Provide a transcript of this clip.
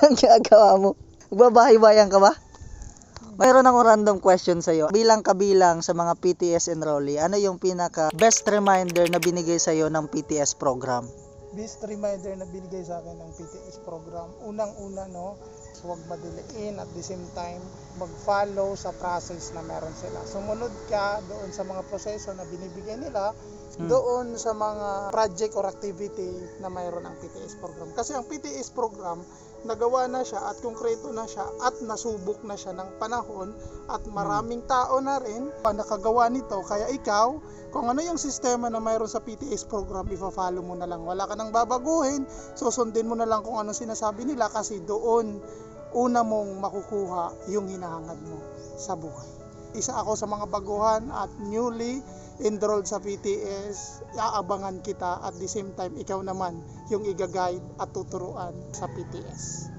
Ang ginagawa mo? Magbabahay-bayan ka ba? Mayroon akong random question sa'yo. Bilang kabilang sa mga PTS enrollee, ano yung pinaka best reminder na binigay sa'yo ng PTS program? Best reminder na binigay sa akin ng PTS program, unang-una no, huwag madiliin at the same time mag-follow sa process na meron sila. Sumunod ka doon sa mga proseso na binibigay nila, doon sa mga project or activity na mayroon ang PTS program. Kasi ang PTS program, nagawa na siya at konkreto na siya at nasubok na siya ng panahon at maraming tao na rin nakagawa nito. Kaya ikaw, kung ano yung sistema na mayroon sa PTS program, ifa-follow mo na lang. Wala ka nang babaguhin, susundin mo na lang kung ano sinasabi nila kasi doon una mong makukuha yung hinahangad mo sa buhay. Isa ako sa mga baguhan at newly enrolled sa PTS, aabangan kita at the same time ikaw naman yung iga-guide at tuturuan sa PTS.